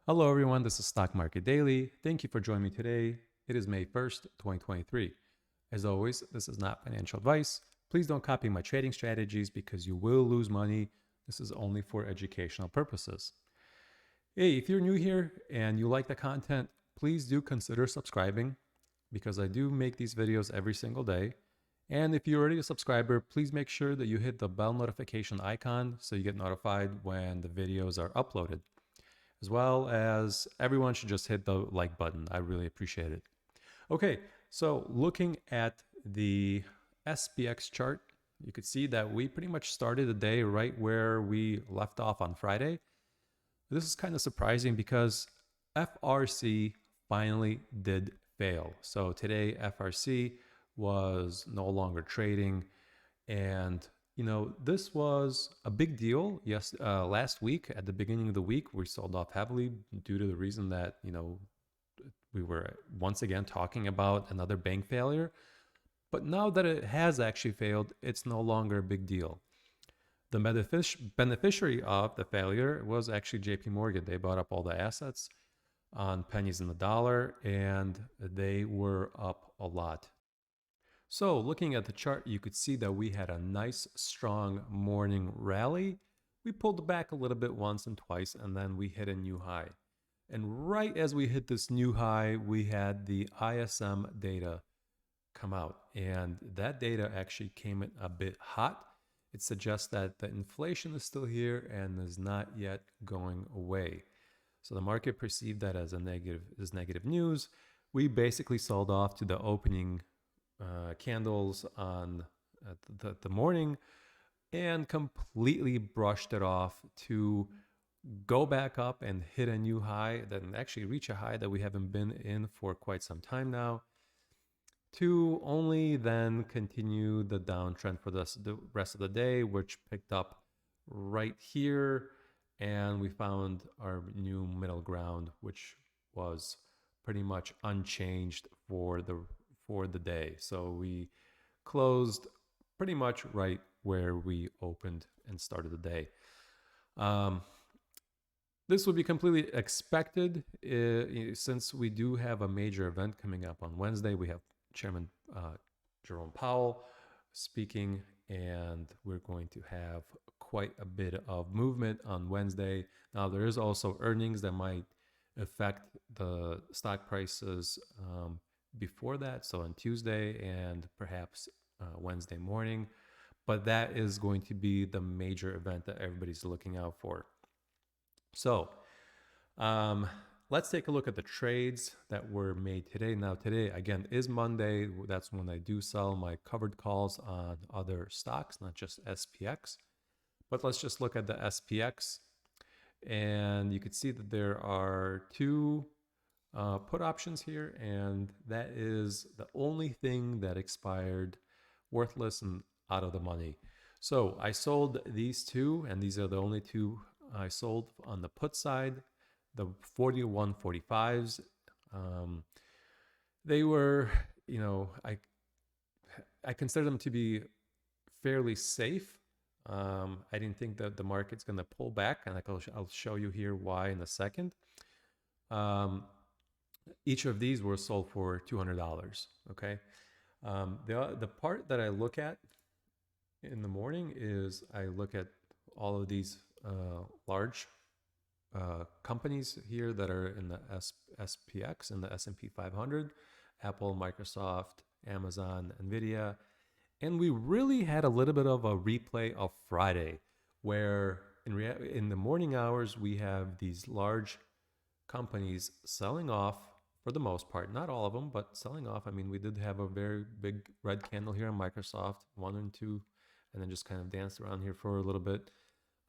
Hello everyone, this is Stock Market Daily. Thank you for joining me today. It is May 1st, 2023. As always, this is not financial advice. Please don't copy my trading strategies because you will lose money. This is only for educational purposes. Hey, if you're new here and you like the content, please do consider subscribing because I do make these videos every single day. And if you're already a subscriber, please make sure that you hit the bell notification icon so you get notified when the videos are uploaded. As well as everyone should just hit the like button. I really appreciate it. Okay, so looking at the SPX chart, you could see that we pretty much started the day right where we left off on Friday. This is kind of surprising because FRC finally did fail. So today FRC was no longer trading, and this was a big deal. Yes, last week at the beginning of the week, we sold off heavily due to the reason that we were once again talking about another bank failure. But now that it has actually failed, it's no longer a big deal. The beneficiary of the failure was actually JP Morgan. They bought up all the assets on pennies in the dollar, and they were up a lot. So looking at the chart, you could see that we had a nice, strong morning rally. We pulled back a little bit once and twice, and then we hit a new high. And right as we hit this new high, we had the ISM data come out. And that data actually came in a bit hot. It suggests that the inflation is still here and is not yet going away. So the market perceived that as negative news. We basically sold off to the opening candles on the morning and completely brushed it off to go back up and hit a new high, then actually reach a high that we haven't been in for quite some time now, to only then continue the downtrend for the rest of the day, which picked up right here, and we found our new middle ground, which was pretty much unchanged for the day. So we closed pretty much right where we opened and started the day. This would be completely expected since we do have a major event coming up on Wednesday. We have Chairman Jerome Powell speaking, and we're going to have quite a bit of movement on Wednesday. Now, there is also earnings that might affect the stock prices before that, so on Tuesday and perhaps Wednesday morning. But that is going to be the major event that everybody's looking out for. So let's take a look at the trades that were made today. Now, today, again, is Monday. That's when I do sell my covered calls on other stocks, not just SPX. But let's just look at the SPX. And you can see that there are two put options here, and that is the only thing that expired worthless and out of the money. So I sold these two, and these are the only two I sold on the put side, the 41.45s. They were, I consider them to be fairly safe. I didn't think that the market's going to pull back, and I'll show you here why in a second. Each of these were sold for $200. Okay. The part that I look at in the morning is I look at all of these large companies here that are in the SPX and the S&P 500, Apple, Microsoft, Amazon, Nvidia. And we really had a little bit of a replay of Friday, where in the morning hours, we have these large companies selling off for the most part, not all of them, but selling off. I mean, we did have a very big red candle here on Microsoft, 1 and 2, and then just kind of danced around here for a little bit.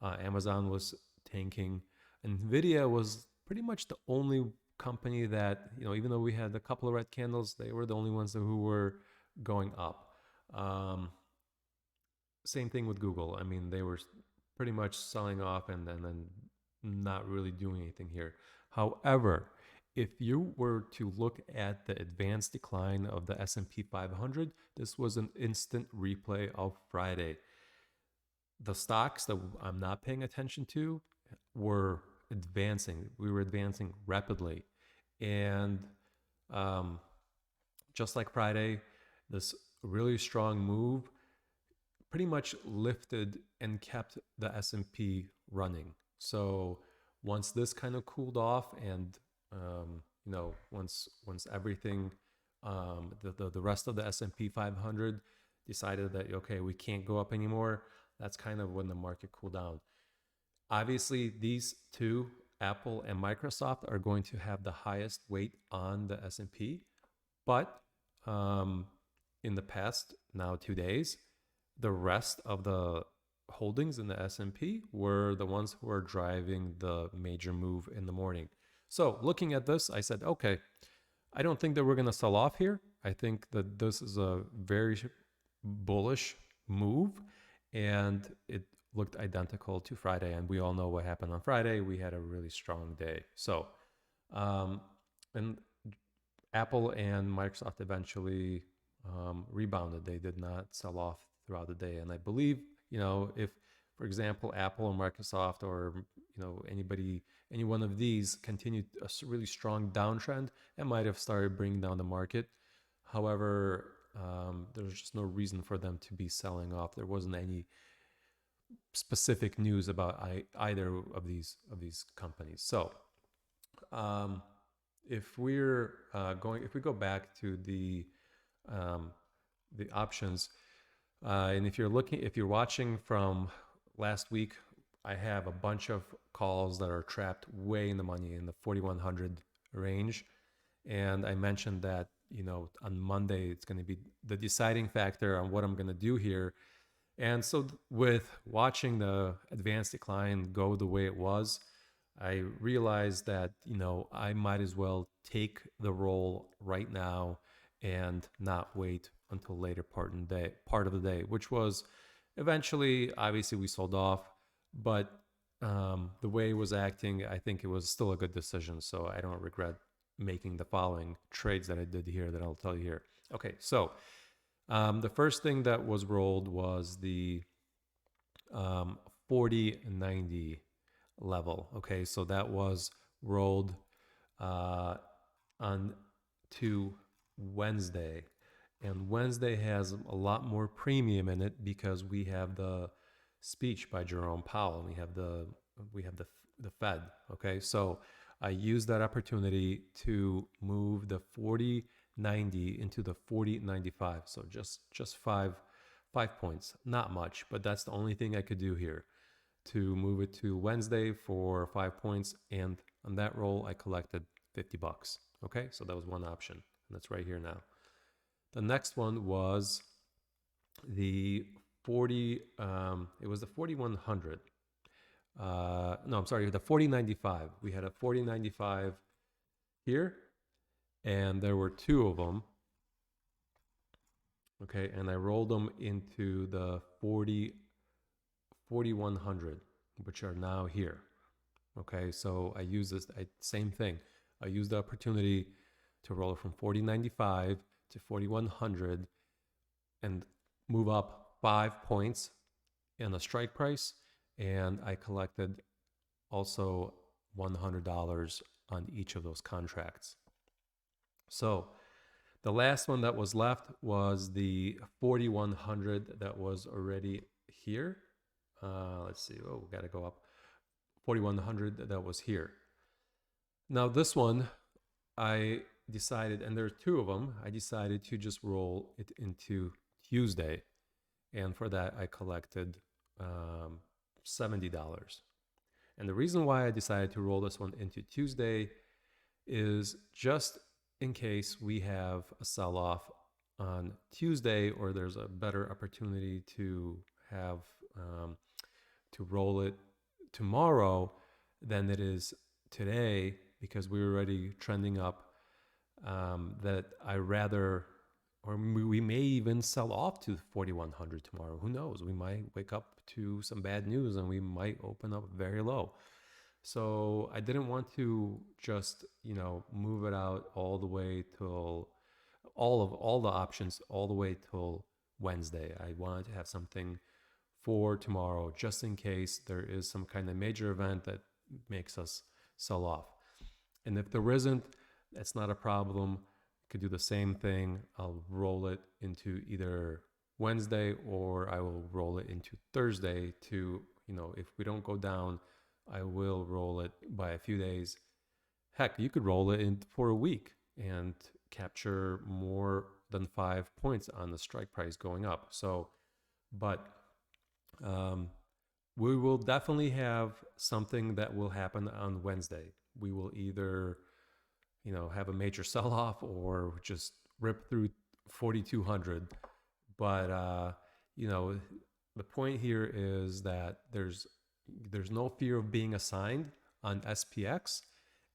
Amazon was tanking. Nvidia was pretty much the only company that, even though we had a couple of red candles, they were the only ones who were going up. Same thing with Google. I mean, they were pretty much selling off and then not really doing anything here. However, if you were to look at the advanced decline of the S&P 500, this was an instant replay of Friday. The stocks that I'm not paying attention to were advancing. We were advancing rapidly. And just like Friday, this really strong move pretty much lifted and kept the S&P running. So once this kind of cooled off, and once everything, the rest of the S&P 500 decided that okay, we can't go up anymore, that's kind of when the market cooled down. Obviously, these two, Apple and Microsoft, are going to have the highest weight on the S&P, but in the past now 2 days, the rest of the holdings in the S&P were the ones who were driving the major move in the morning. So looking at this, I said, okay, I don't think that we're going to sell off here. I think that this is a very bullish move, and it looked identical to Friday. And we all know what happened on Friday. We had a really strong day. So, and Apple and Microsoft eventually rebounded. They did not sell off throughout the day. And I believe, if, for example, Apple or Microsoft or, any one of these continued a really strong downtrend, it might have started bringing down the market. However, there's just no reason for them to be selling off. There wasn't any specific news about either of these companies. So, if we go back to the options, and if you're watching from last week, I have a bunch of calls that are trapped way in the money in the 4,100 range, and I mentioned that on Monday it's going to be the deciding factor on what I'm going to do here. And so with watching the advanced decline go the way it was, I realized that, I might as well take the roll right now and not wait until later part of the day, which was eventually, obviously we sold off, but the way it was acting, I think it was still a good decision. So I don't regret making the following trades that I did here that I'll tell you here. Okay, so the first thing that was rolled was the 40.90 level. Okay, so that was rolled on to Wednesday, and Wednesday has a lot more premium in it because we have the speech by Jerome Powell. We have the Fed. Okay, so I used that opportunity to move the 40.90 into the 40.95. So just five points, not much, but that's the only thing I could do here to move it to Wednesday for 5 points. And on that roll, I collected $50. Okay, so that was one option, and that's right here now. The next one was the 40. It was the 4100. No, I'm sorry, the 40.95. We had a 40.95 here, and there were two of them. Okay, and I rolled them into the 4100, which are now here. Okay, so I use this, same thing. I used the opportunity to roll it from 40.95 to 4100 and move up 5 points in the strike price. And I collected also $100 on each of those contracts. So the last one that was left was the 4100 that was already here. Let's see. Oh, we got to go up. 4100 that was here. Now this one, I decided, and there's two of them, I decided to just roll it into Tuesday. And for that, I collected $70. And the reason why I decided to roll this one into Tuesday is just in case we have a sell-off on Tuesday, or there's a better opportunity to have to roll it tomorrow than it is today, because we're already trending up, that I rather, or we may even sell off to 4100 tomorrow. Who knows? We might wake up to some bad news and we might open up very low. So I didn't want to just, move it out all the way till all the options all the way till Wednesday. I wanted to have something for tomorrow, just in case there is some kind of major event that, makes us sell off. And if there isn't, that's not a problem. You could do the same thing. I'll roll it into either Wednesday, or I will roll it into Thursday to, if we don't go down, I will roll it by a few days. Heck, you could roll it in for a week and capture more than 5 points on the strike price going up. So, but we will definitely have something that will happen on Wednesday. We will either, have a major sell-off or just rip through 4,200. But, the point here is that there's no fear of being assigned on SPX.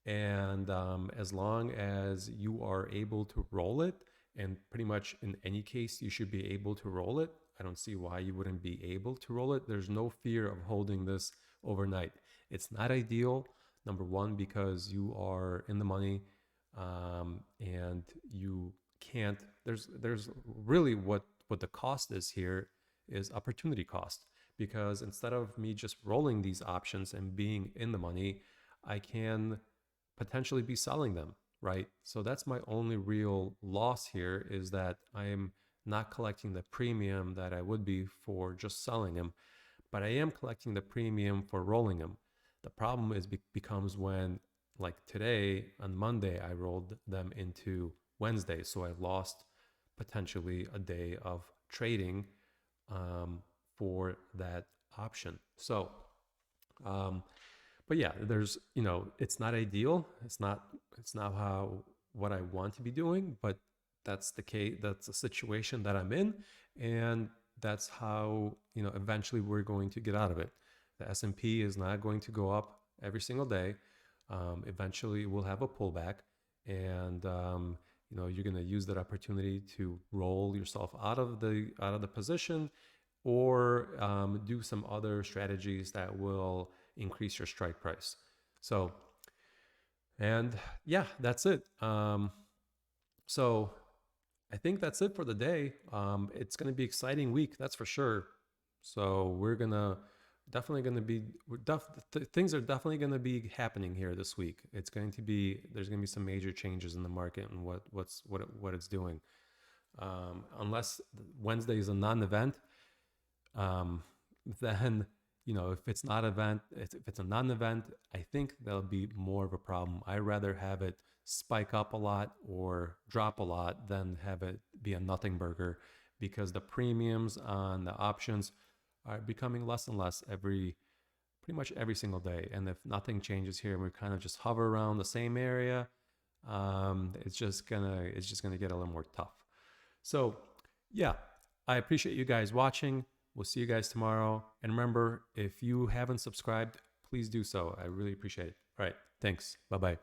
And as long as you are able to roll it, and pretty much in any case, you should be able to roll it. I don't see why you wouldn't be able to roll it. There's no fear of holding this overnight. It's not ideal, number one, because you are in the money, and you can't, there's really what the cost is here is opportunity cost. Because instead of me just rolling these options and being in the money, I can potentially be selling them, right? So that's my only real loss here, is that I am not collecting the premium that I would be for just selling them, but I am collecting the premium for rolling them. The problem becomes when, like today on Monday, I rolled them into Wednesday, so I lost potentially a day of trading for that option. So, but yeah, there's, it's not ideal. It's not what I want to be doing, but that's the case. That's the situation that I'm in. And that's how, eventually we're going to get out of it. The S&P is not going to go up every single day. Eventually we'll have a pullback, and, you're going to use that opportunity to roll yourself out of the position, or do some other strategies that will increase your strike price. So, and yeah, that's it. So I think that's it for the day. It's going to be an exciting week, that's for sure. So we're things are definitely going to be happening here this week. There's going to be some major changes in the market and what it's doing. Unless Wednesday is a non-event, then, if it's a non-event, I think that'll be more of a problem. I'd rather have it spike up a lot or drop a lot than have it be a nothing burger, because the premiums on the options are becoming less and less pretty much every single day. And if nothing changes here and we kind of just hover around the same area, it's just gonna get a little more tough. So yeah, I appreciate you guys watching. We'll see you guys tomorrow. And remember, if you haven't subscribed, please do so. I really appreciate it. All right. Thanks. Bye-bye.